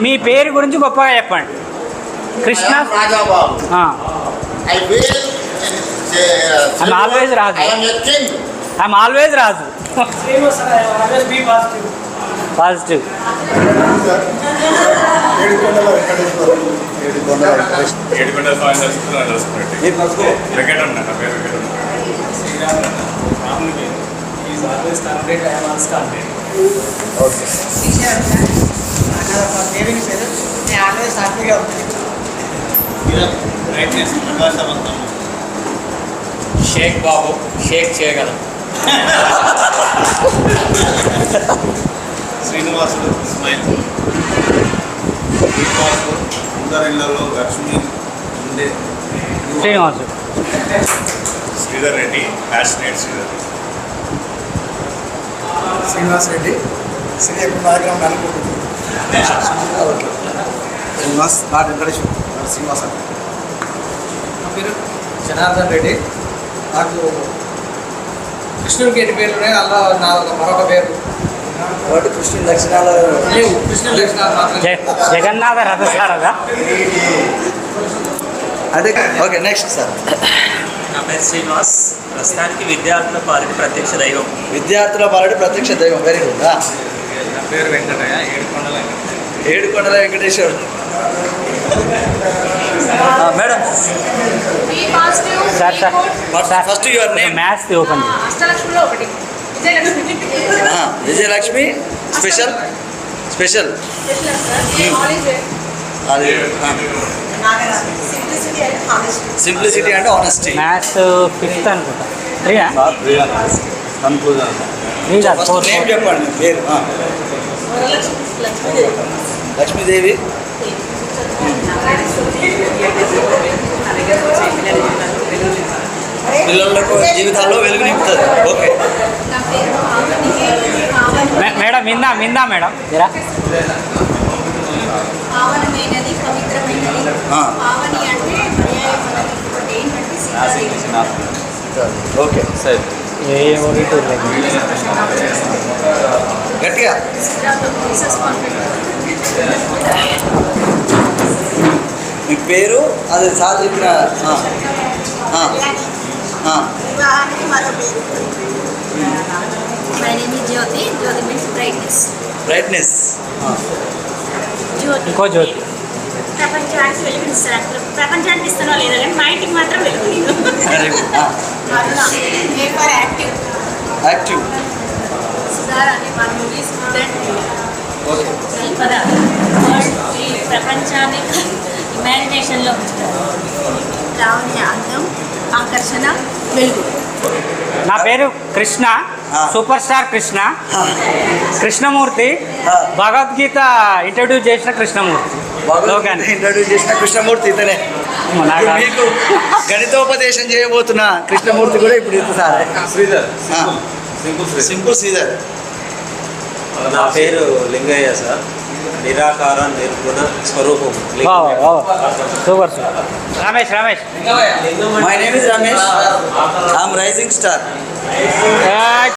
మీ పేరు గురించి గొప్పగా చెప్పండి. Krishna Rajababu. I'm always Raju. I'm always Raju. Positive. Shaik Babu, shake చేయగలం. శ్రీనివాసుడు స్మైల్. అందరి ఇళ్లలో లక్ష్మి ఉండే. శ్రీనివాసు. శ్రీధర్ రెడ్డి, ప్యాషనేట్ శ్రీధర్. శ్రీనివాస్ రెడ్డి, శ్రీ బ్యాక్గ్రౌండ్ అనుకుంటుంది. శ్రీనివాస్ నాట్ వెంకటేశ్వర శ్రీనివాస్ అంటే. నా పేరు జనార్దన్ రెడ్డి. నాకు కృష్ణుడికి ఎన్ని పేర్లు ఉన్నాయి, అలా నా మరొక పేరు కాబట్టి కృష్ణుని దక్షిణాలు లేవు. కృష్ణుడి లక్షణాలు మాత్రం. జగన్నాథ రథసారథా. అదే. Okay, next sir. నా పేరు శ్రీనివాస్. ప్రస్తుతానికి విద్యార్థుల పాలిటి ప్రత్యక్ష దైవం. విద్యార్థుల పాలటి ప్రత్యక్ష దైవం. Very good. నా పేరు వెంకటయ్య, ఏడుకొండల వెంకటేశ్వరుడు. Madam sir sir first your name. Maths open. అష్టలక్ష్మిలో ఒకటి విజయలక్ష్మి. విజయలక్ష్మి స్పెషల్ స్పెషల్ అది సింప్లిసిటీ అంటే ఆనెస్టీ. మ్యాథ్స్ ఫిఫ్త్ అనుకుంటా. త్రీనా? ఫస్ట్ నేమ్ చెప్పండి, మీ పేరు. లక్ష్మీదేవి. పిల్లలకు జీవితాల్లో వెలుగు నింపుతుంది. ఓకే మేడం విందా మేడం జరా. పావనమైనది, పవిత్రమైనది. పావని అంటే ఓకే సరే. గట్టిగా మీ పేరు అది సార్ చెప్పిన. వివాహానికి మరో పేరు. My name is Jyothi. Jyothi means brightness. Brightness. Jyothi. ఇంకో జ్యోతి. ప్రపంచానికి వెలుగునిస్తారు. ప్రపంచానికి ఇస్తానో లేదో కానీ మా ఇంటికి మాత్రం వెలుగు. యాక్టివ్. యాక్టివ్. సుధార్ అనే మా మూవీ స్టూడెంట్. ఓకే. కల్పన. ప్రపంచానికి ఇమాజినేషన్లో ఉంచుతారు. రావణి అందం, ఆకర్షణ, వెలుగు. నా పేరు Krishna, super star Krishna. Krishnamurthy. Bhagavad Gita introduce చేసిన కృష్ణమూర్తి. ఇంట్రడ్యూస్ చేసిన కృష్ణమూర్తి ఇతనే. మీకు గణితోపదేశం చేయబోతున్న కృష్ణమూర్తి కూడా ఇప్పుడు ఇంత సార్. శ్రీధర్. సింపుల్ శ్రీధర్. నా పేరు లింగయ్య సార్. నిరాకార నిర్గుణ స్వరూపం. Super super. Ramesh. My name is Ramesh. I'm rising star.